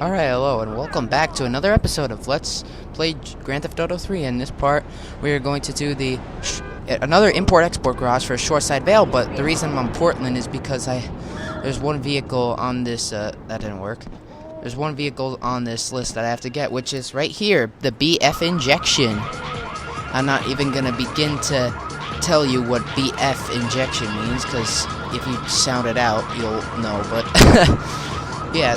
Alright, hello, and welcome back to another episode of Let's Play Grand Theft Auto 3. In this part, we are going to do the another import-export garage for Shoreside Vale, but the reason I'm on Portland is because there's one vehicle on this, that didn't work. There's one vehicle on this list that I have to get, which is right here, the BF injection. I'm not even going to begin to tell you what BF injection means, because if you sound it out, you'll know, but yeah.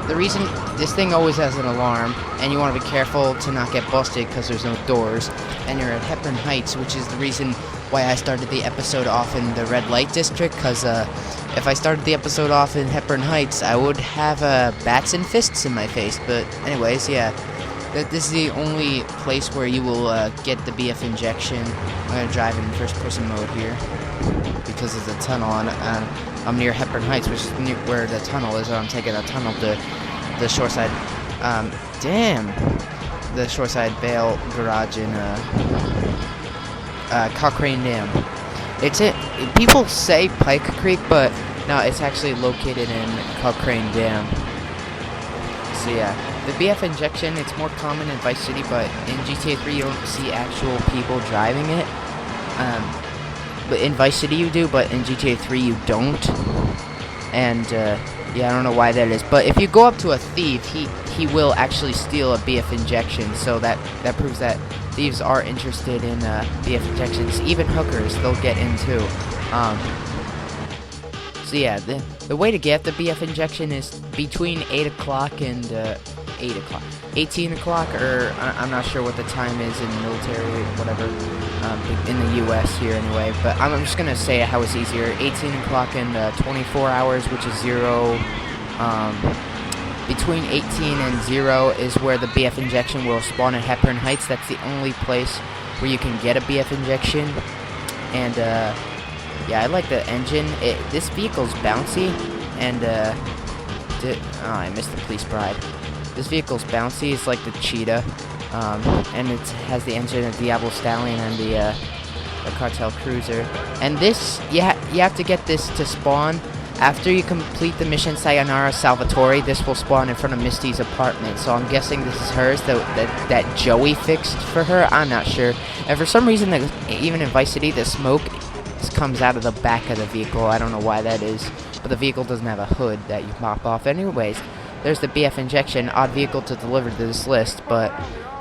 The reason this thing always has an alarm, and you want to be careful to not get busted because there's no doors, and you're at Hepburn Heights, which is the reason why I started the episode off in the red light district, because if I started the episode off in Hepburn Heights, I would have bats and fists in my face. But anyways, yeah, this is the only place where you will get the BF injection. I'm going to drive in first-person mode here because of the tunnel on I'm near Hepburn Heights, which is near where the tunnel is. I'm taking a tunnel to the Shoreside, the Shoreside Vale garage in Cochrane Dam. People say Pike Creek, but no, it's actually located in Cochrane Dam. So yeah, the BF injection, it's more common in Vice City, but in GTA 3 you don't see actual people driving it. But in Vice City you do, but in GTA 3 you don't. And yeah, I don't know why that is. But if you go up to a thief, he will actually steal a BF injection. So that proves that thieves are interested in BF injections. Even hookers, they'll get in too. So yeah, the way to get the BF injection is between 8 o'clock and 8 o'clock. 18 o'clock, or I'm not sure what the time is in the military, whatever, in the U.S. here anyway, but I'm just going to say how it's easier. 18 o'clock and 24 hours, which is 0, between 18 and 0 is where the BF injection will spawn at Hepburn Heights. That's the only place where you can get a BF injection, and yeah, I like the engine. This vehicle's bouncy, and oh, I missed the police bride. This vehicle's bouncy. It's like the Cheetah, and it has the engine of Diablo Stallion and the Cartel Cruiser. And this, you have to get this to spawn after you complete the mission Sayonara Salvatore. This will spawn in front of Misty's apartment. So I'm guessing this is hers that Joey fixed for her. I'm not sure. And for some reason, even in Vice City, the smoke comes out of the back of the vehicle. I don't know why that is, but the vehicle doesn't have a hood that you pop off. Anyways, there's the BF injection, odd vehicle to deliver to this list, but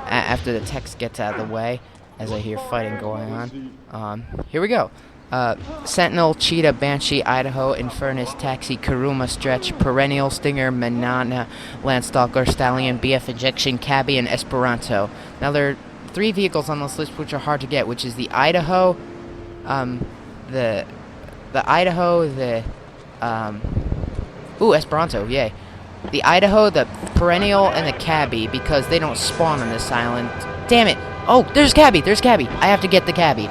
after the text gets out of the way, as I hear fighting going on, here we go. Sentinel, Cheetah, Banshee, Idaho, Infernus, Taxi, Kuruma, Stretch, Perennial, Stinger, Manana, Landstalker, Stallion, BF injection, Cabbie, and Esperanto. Now there are 3 vehicles on this list which are hard to get, which is the Idaho, the Idaho, Esperanto, yay. The Idaho, the Perennial, and the Cabbie, because they don't spawn on this island. Damn it! Oh, there's Cabbie! There's Cabbie! I have to get the Cabbie.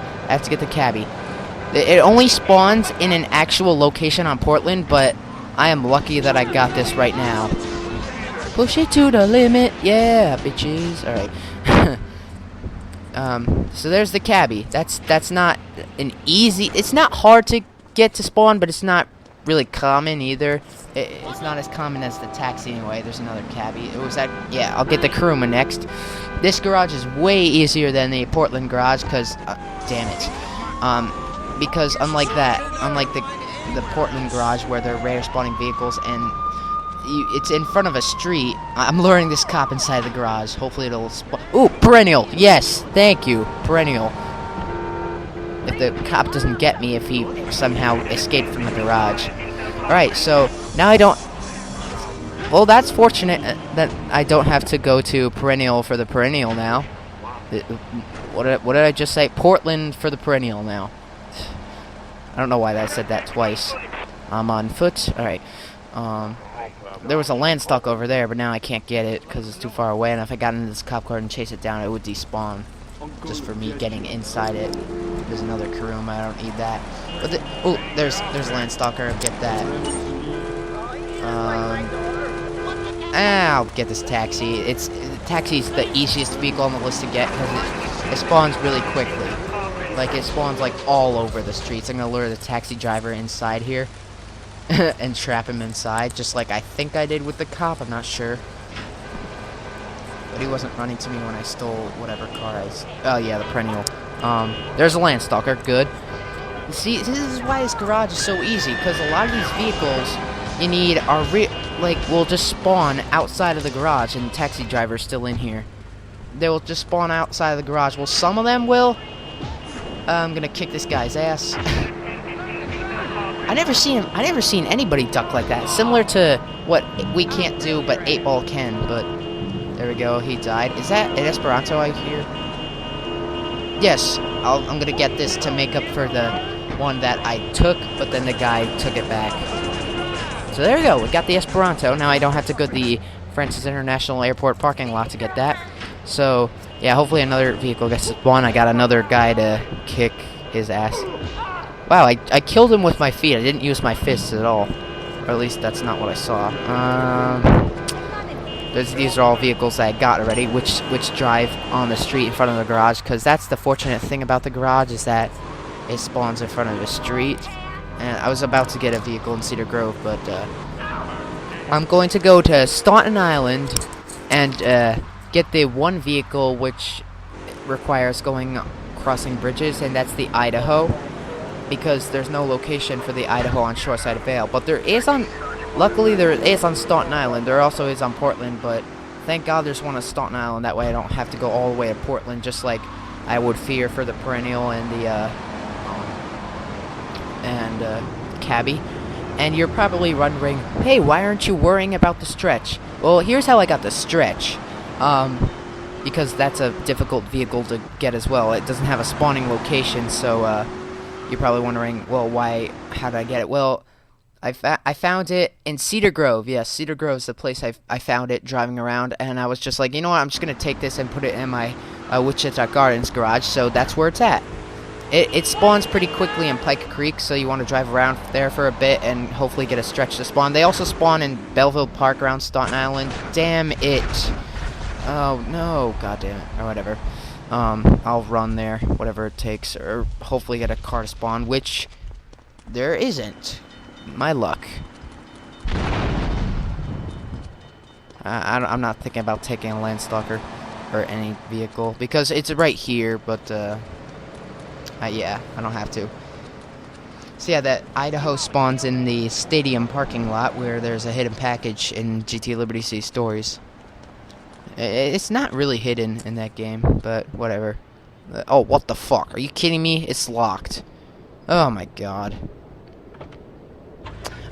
It only spawns in an actual location on Portland, but I am lucky that I got this right now. Push it to the limit, yeah, bitches. Alright. So there's the Cabbie. That's not an easy... It's not hard to get to spawn, but it's not really common either. It's not as common as the Taxi anyway. There's another Cabbie. Yeah, I'll get the Kuruma next. This garage is way easier than the Portland garage because, damn it. Because unlike the Portland garage where they're rare spawning vehicles and it's in front of a street. I'm luring this cop inside the garage. Hopefully it'll spawn. Ooh, Perennial. Yes, thank you, Perennial. If the cop doesn't get me, if he somehow escaped from the garage. Alright, so now I don't... Well, that's fortunate that I don't have to go to Perennial for the Perennial now. What did I just say? Portland for the Perennial now. I don't know why I said that twice. I'm on foot. Alright. There was a Landstalker over there, but now I can't get it because it's too far away. And if I got into this cop car and chased it down, it would despawn. Just for me getting inside it. There's another Kuruma. I don't need that. But oh, there's Landstalker. Get that. I'll get this Taxi. Taxi's the easiest vehicle on the list to get because it spawns really quickly. Like it spawns like all over the streets. I'm gonna lure the taxi driver inside here and trap him inside, just like I think I did with the cop. I'm not sure. but he wasn't running to me when I stole whatever car oh yeah, the Perennial. There's a Landstalker, good. See, this is why this garage is so easy, because a lot of these vehicles you need are will just spawn outside of the garage, and the taxi driver's still in here. They will just spawn outside of the garage. Well, some of them will. I'm gonna kick this guy's ass. I never seen anybody duck like that. Similar to what we can't do, but 8-Ball can. But there we go. He died. Is that an Esperanto I hear? Yes. I'm gonna get this to make up for the one that I took, but then the guy took it back. So there we go. We got the Esperanto. Now I don't have to go to the Francis International Airport parking lot to get that. So yeah, hopefully another vehicle gets to spawn. I got another guy to kick his ass. Wow, I killed him with my feet. I didn't use my fists at all. Or at least that's not what I saw. These are all vehicles that I got already, which drive on the street in front of the garage, because that's the fortunate thing about the garage, is that it spawns in front of the street. And I was about to get a vehicle in Cedar Grove, but I'm going to go to Staunton Island and get the one vehicle which requires crossing bridges, and that's the Idaho, because there's no location for the Idaho on Shoreside Vale. But luckily there is on Staunton Island. There also is on Portland, but thank God there's one on Staunton Island. That way I don't have to go all the way to Portland, just like I would fear for the Perennial and the Cabbie. And you're probably wondering, hey, why aren't you worrying about the stretch? Well, here's how I got the stretch. Because that's a difficult vehicle to get as well. It doesn't have a spawning location, so you're probably wondering, well, how did I get it? Well, I found it in Cedar Grove. Yes, Cedar Grove is the place I found it driving around, and I was just like, you know what, I'm just going to take this and put it in my Wichita Gardens garage, so that's where it's at. It spawns pretty quickly in Pike Creek, so you want to drive around there for a bit and hopefully get a stretch to spawn. They also spawn in Belleville Park around Staunton Island. Damn it. Oh, no. God damn it. Or whatever. I'll run there, whatever it takes, or hopefully get a car to spawn, which there isn't. My luck. I'm not thinking about taking a Landstalker or any vehicle, because it's right here, but, yeah, I don't have to. So yeah, that Idaho spawns in the stadium parking lot where there's a hidden package in GT Liberty Sea Stories. It's not really hidden in that game, but whatever. Oh, what the fuck? Are you kidding me? It's locked. Oh my god.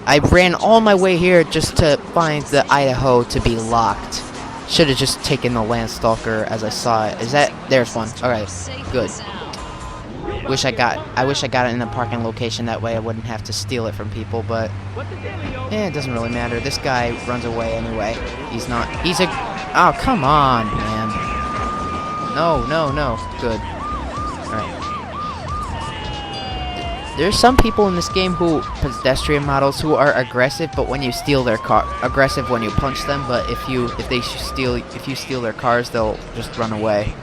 I ran all my way here just to find the Idaho to be locked. Should have just taken the Landstalker as I saw it. There's one. Alright, good. I wish I got it in the parking location, that way I wouldn't have to steal it from people, but it doesn't really matter. This guy runs away anyway. Oh, come on, man. No. Good. Alright. There's some people in this game pedestrian models who are aggressive, but when you steal their car, aggressive when you punch them, but if you steal their cars, they'll just run away.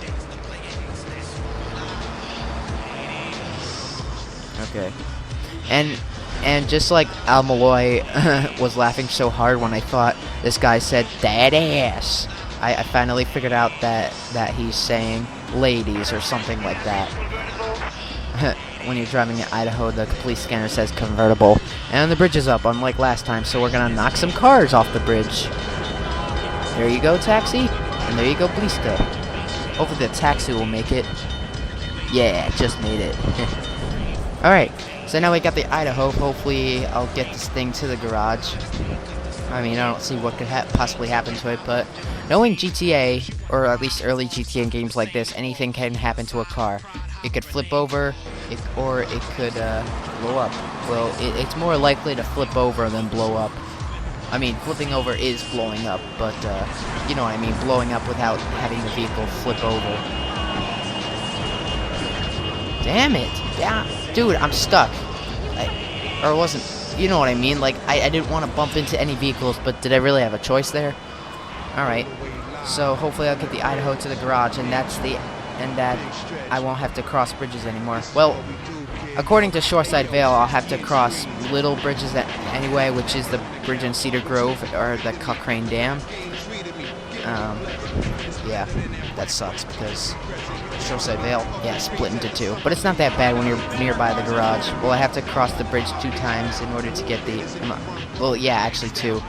Okay. And just like Al Malloy was laughing so hard when I thought this guy said "that ass," I finally figured out that he's saying "ladies" or something like that. When you're driving in Idaho, the police scanner says "convertible," and the bridge is up, unlike last time. So we're gonna knock some cars off the bridge. There you go, taxi, and there you go, Blista. Hopefully the taxi will make it. Yeah, just made it. Alright, so now we got the Idaho. Hopefully I'll get this thing to the garage. I mean, I don't see what could possibly happen to it, but knowing GTA, or at least early GTA games like this, anything can happen to a car. It could flip over, or it could blow up. Well, it's more likely to flip over than blow up. I mean, flipping over is blowing up, but you know what I mean, blowing up without having the vehicle flip over. Damn it! Yeah, dude, I'm stuck. Or wasn't. You know what I mean? Like, I didn't want to bump into any vehicles, but did I really have a choice there? Alright. So, hopefully I'll get the Idaho to the garage, and that I won't have to cross bridges anymore. Well, according to Shoreside Vale, I'll have to cross little bridges anyway, which is the bridge in Cedar Grove, or the Cochrane Dam. yeah, that sucks because Shoreside Vale, yeah, split into two. But it's not that bad when you're nearby the garage. Well, I have to cross the bridge 2 times in order to get the, well, yeah, actually 2,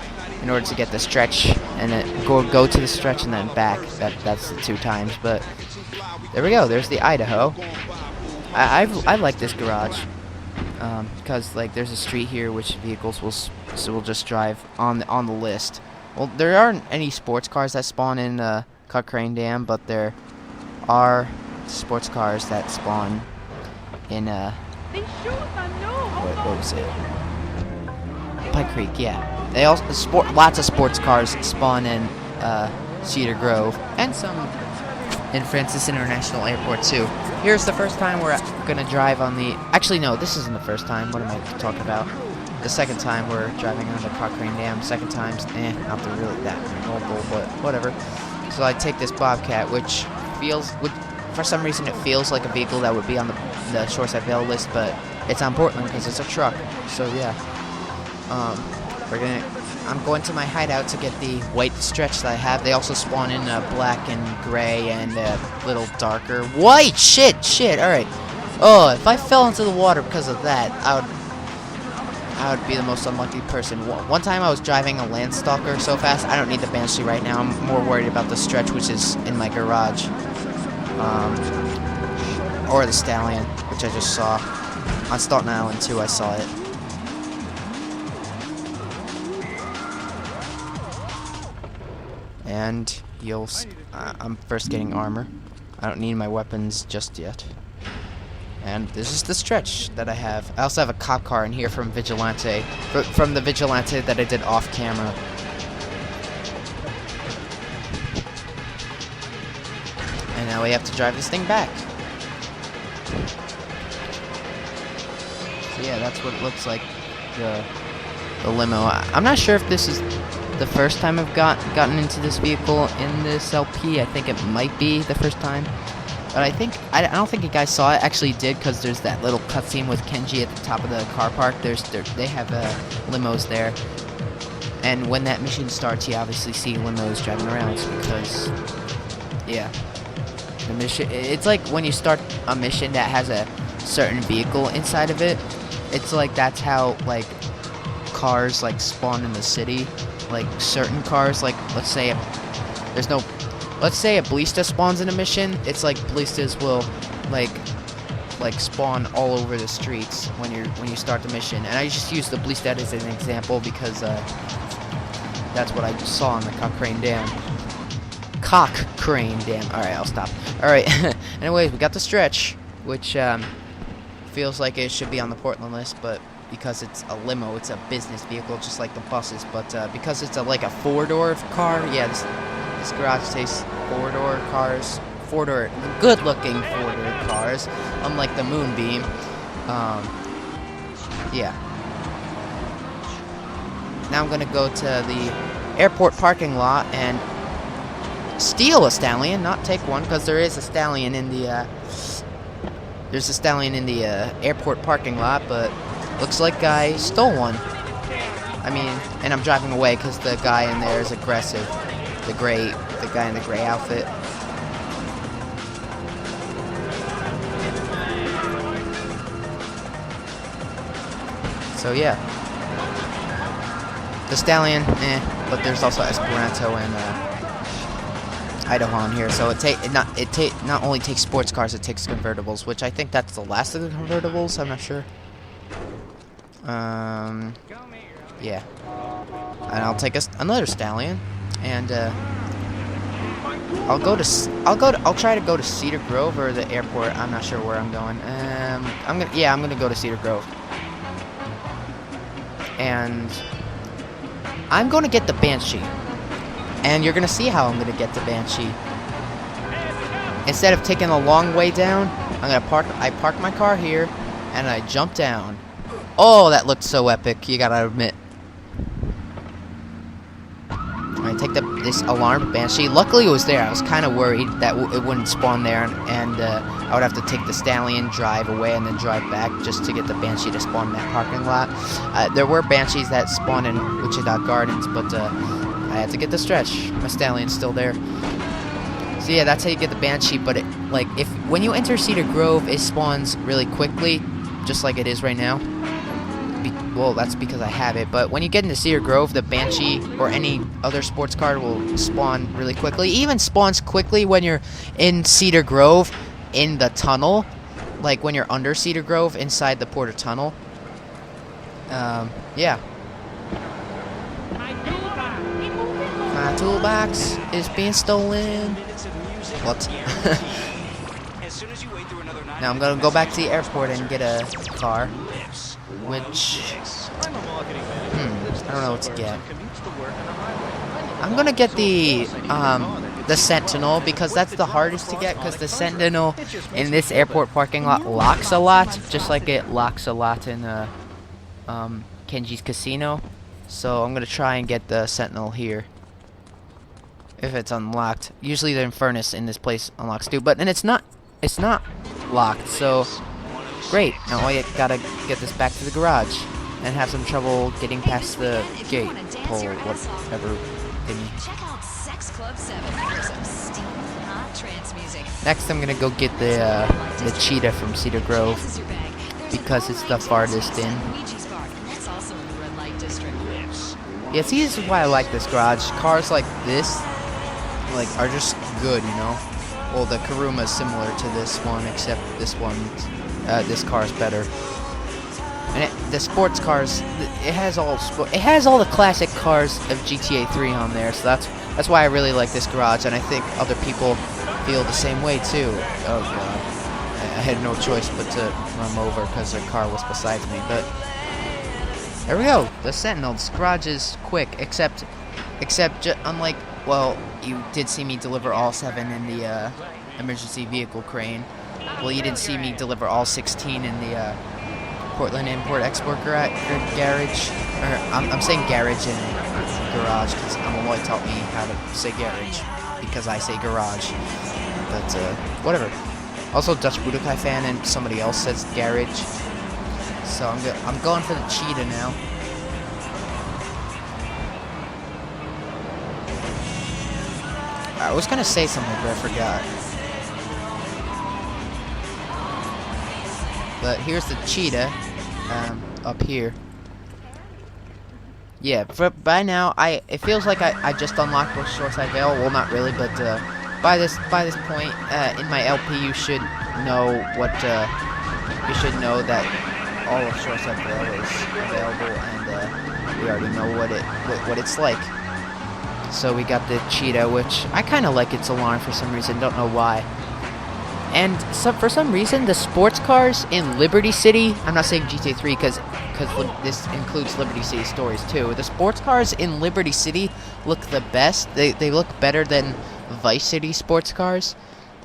in order to get the stretch, and then go to the stretch and then back. That's the 2 times. But there we go. There's the Idaho. I like this garage because like there's a street here which vehicles will just drive on the list. Well, there aren't any sports cars that spawn in Cochrane Dam, but there are sports cars that spawn in what was it? Pike Creek, yeah. They also lots of sports cars spawn in Cedar Grove and some in Francis International Airport too. Here's the first time we're gonna drive on the. Actually, no, this isn't the first time. What am I talking about? The second time we're driving on the Cochrane Dam. Second time's not really that memorable, but whatever. So I take this Bobcat, which for some reason it feels like a vehicle that would be on the Shoreside Vale list, but it's on Portland because it's a truck. So yeah, I'm going to my hideout to get the white stretch that I have. They also spawn in black and gray and a little darker white. Shit. All right. Oh, if I fell into the water because of that, I would be the most unlucky person. One time I was driving a Landstalker so fast. I don't need the Banshee right now. I'm more worried about the stretch, which is in my garage. Or the Stallion, which I just saw. On Staten Island, too, I saw it. And I'm first getting armor. I don't need my weapons just yet. And this is the stretch that I have. I also have a cop car in here from Vigilante. From the Vigilante that I did off camera. And now we have to drive this thing back. So yeah, that's what it looks like. The limo. I'm not sure if this is the first time I've gotten into this vehicle in this LP. I think it might be the first time. But I don't think you guys saw it. Actually did, because there's that little cutscene with Kenji at the top of the car park. They have limos there. And when that mission starts, you obviously see limos driving around because, yeah. The mission, it's like when you start a mission that has a certain vehicle inside of it. It's like that's how, like, cars, like, spawn in the city. Like, certain cars, like, let's say a ballista spawns in a mission. It's like ballistas will like spawn all over the streets when you start the mission. And I just use the ballista as an example because that's what I saw on the Cochrane Dam. Cochrane Dam. All right, I'll stop. All right. Anyways, we got the stretch, which feels like it should be on the Portland list, but because it's a limo, it's a business vehicle, just like the buses. But because it's like a 4-door car, yeah. This garage takes 4-door cars, good-looking 4-door cars, unlike the Moonbeam. Yeah. Now I'm gonna go to the airport parking lot and steal a Stallion, not take one, because there is a Stallion in the airport parking lot, but looks like I stole one. I mean, and I'm driving away because the guy in there is aggressive. The guy in the gray outfit. So yeah, the Stallion, but there's also Esperanto and Idaho on here. So it not only takes sports cars, it takes convertibles, which I think that's the last of the convertibles. I'm not sure. Yeah, and I'll take another Stallion. And I'll try to go to Cedar Grove or the airport. I'm not sure where I'm going. I'm gonna go to Cedar Grove. And I'm gonna get the Banshee. And you're gonna see how I'm gonna get the Banshee. Instead of taking a long way down, I park my car here and I jump down. Oh, that looked so epic, you gotta admit. I take this alarmed Banshee. Luckily it was there. I was kind of worried that it wouldn't spawn there, and I would have to take the Stallion, drive away, and then drive back just to get the Banshee to spawn in that parking lot. There were Banshees that spawned in Wichita Gardens, but I had to get the stretch. My Stallion's still there. So yeah, that's how you get the Banshee. But like when you enter Cedar Grove, it spawns really quickly, just like it is right now. Well, that's because I have it. But when you get into Cedar Grove, the Banshee or any other sports car will spawn really quickly. It even spawns quickly when you're in Cedar Grove in the tunnel, like when you're under Cedar Grove inside the Porter Tunnel. Yeah. My toolbox is being stolen. What? Now I'm gonna go back to the airport and get a car, which I don't know what to get. I'm gonna get the Sentinel because that's the hardest to get, because the Sentinel in this airport parking lot locks a lot, just like it locks a lot in Kenji's Casino. So I'm gonna try and get the Sentinel here if it's unlocked. Usually the Infernus in this place unlocks too, but then it's not locked. So great. Now I gotta get this back to the garage and have some trouble getting past the gate pole, whatever thingy. Next, I'm gonna go get the Cheetah from Cedar Grove because it's the farthest in. Yeah, see, this is why I like this garage. Cars like this, like, are just good, you know. Well, the Kuruma is similar to this one, except this one, this car's better. And the sports cars, it has all the classic cars of GTA 3 on there. So that's why I really like this garage, and I think other people feel the same way too. Oh god, I had no choice but to run over because their car was beside me. But there we go, the Sentinel. This garage is quick, except unlike, well, you did see me deliver all 7 in the emergency vehicle crane. Well, you didn't see me deliver all 16 in the Portland Import-Export garage. Or I'm saying garage and garage because Amalloy taught me how to say garage because I say garage. But whatever. Also, Dutch Budokai fan and somebody else says garage. So I'm going for the Cheetah now. I was gonna say something, but I forgot. But here's the Cheetah, up here. Yeah, by now, it feels like I just unlocked Shoreside Vale. Well, not really, but by this point in my LP, you should know what you should know that all of Shoreside Vale is available, and we already know what it's like. So we got the Cheetah, which I kind of like its alarm for some reason. Don't know why. And for some reason, the sports cars in Liberty City, I'm not saying GTA 3 because this includes Liberty City stories too. The sports cars in Liberty City look the best. They look better than Vice City sports cars.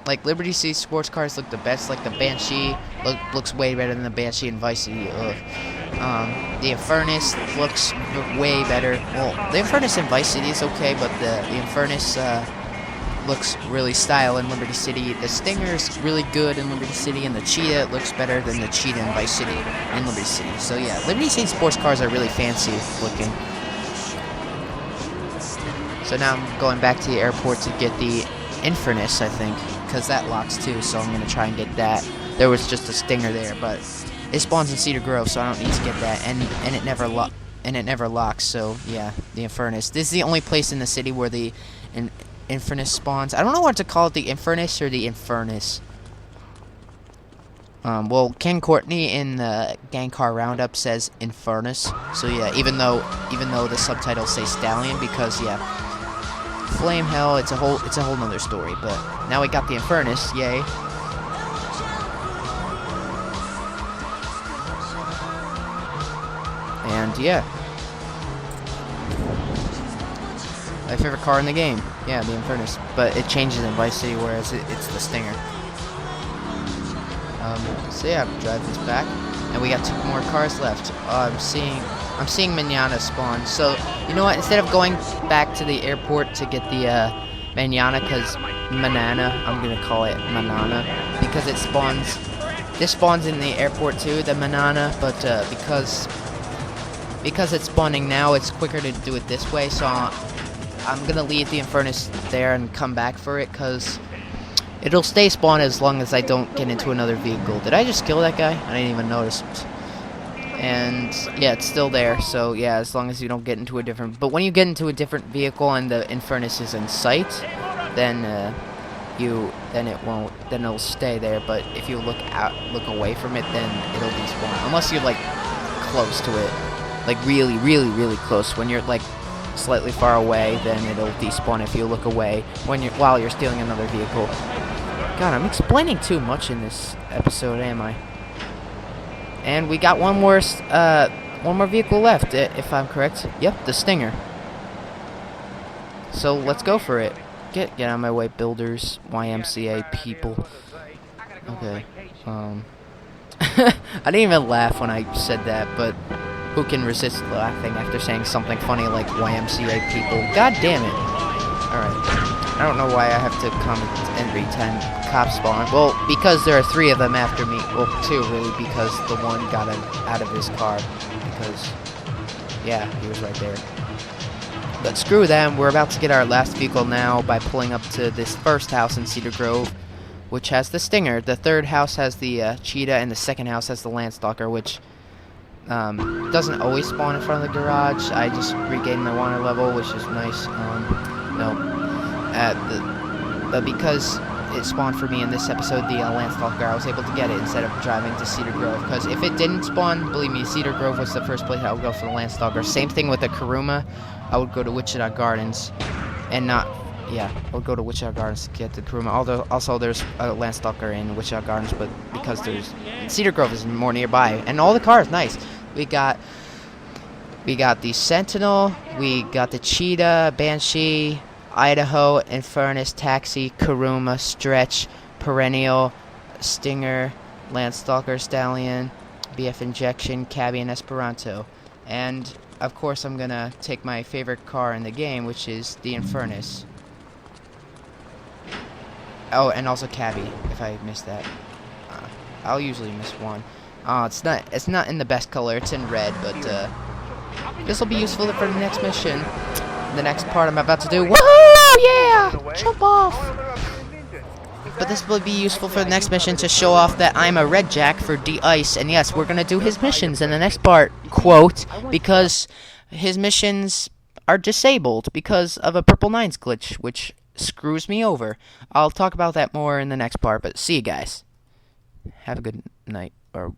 Like, Liberty City sports cars look the best. Like, the Banshee looks way better than the Banshee in Vice City. The Infernus looks way better. Well, the Infernus in Vice City is okay, but the Infernus looks really style in Liberty City. The Stinger's really good in Liberty City, and the Cheetah looks better than the Cheetah in Vice City in Liberty City. So yeah, Liberty City sports cars are really fancy looking. So now I'm going back to the airport to get the Infernus, I think, because that locks too, so I'm gonna try and get that. There was just a Stinger there, but it spawns in Cedar Grove, so I don't need to get that, and it never locks. So yeah, the Infernus. This is the only place in the city where the Infernus spawns. I don't know what to call it, the Infernus or the Infernus. Well, Ken Courtney in the Gang Car Roundup says Infernus. So yeah, even though the subtitles say Stallion, because yeah, Flame Hell, it's a whole nother story. But now we got the Infernus, yay. And yeah, my favorite car in the game, yeah, the Infernus. But it changes in Vice City, whereas it's the Stinger. So yeah, drive this back, and we got 2 more cars left. I'm seeing Manana spawn. So you know what? Instead of going back to the airport to get the Manana, because Manana, I'm gonna call it Manana, because it spawns. This spawns in the airport too, the Manana, but because it's spawning now, it's quicker to do it this way. So I'm gonna leave the Infernus there and come back for it, because it'll stay spawned as long as I don't get into another vehicle. Did I just kill that guy? I didn't even notice. And yeah, it's still there, so yeah, as long as you don't get into a different... But when you get into a different vehicle and the Infernus is in sight, then it'll stay there. But if you look away from it, then it'll despawn. Unless you're like close to it, like really, really, really close. When you're like slightly far away, then it'll despawn if you look away while you're stealing another vehicle. God, I'm explaining too much in this episode, am I? And we got one more vehicle left, if I'm correct. Yep, the Stinger. So let's go for it. Get out of my way, builders, YMCA people. Okay. I didn't even laugh when I said that, but who can resist laughing after saying something funny like YMCA people? God damn it. Alright. I don't know why I have to comment every time cops spawn. Well, because there are 3 of them after me. Well, 2 really, because the one got out of his car. Because, yeah, he was right there. But screw them. We're about to get our last vehicle now by pulling up to this first house in Cedar Grove, which has the Stinger. The third house has the Cheetah, and the second house has the Landstalker, which doesn't always spawn in front of the garage. I just regained my water level, which is nice. But because it spawned for me in this episode, the Landstalker, I was able to get it instead of driving to Cedar Grove. Because if it didn't spawn, believe me, Cedar Grove was the first place I would go for the Landstalker. Same thing with the Kuruma. I would go to Wichita Gardens, and I would go to Wichita Gardens to get the Kuruma. Although also there's a Landstalker in Wichita Gardens, but because Cedar Grove is more nearby, and all the cars, nice. We got the Sentinel, we got the Cheetah, Banshee, Idaho, Infernus, Taxi, Kuruma, Stretch, Perennial, Stinger, Landstalker, Stallion, BF Injection, Cabbie, and Esperanto. And of course I'm gonna take my favorite car in the game, which is the Infernus. Oh, and also Cabbie, if I missed that. I'll usually miss one. It's not in the best color, it's in red, but this will be useful for the next mission. The next part I'm about to do. Woohoo! Yeah! Jump off! But this will be useful for the next mission to show off that I'm a red jack for D-Ice. And yes, we're gonna do his missions in the next part, quote, because his missions are disabled because of a Purple Nines glitch, which screws me over. I'll talk about that more in the next part, but see you guys. Have a good night, or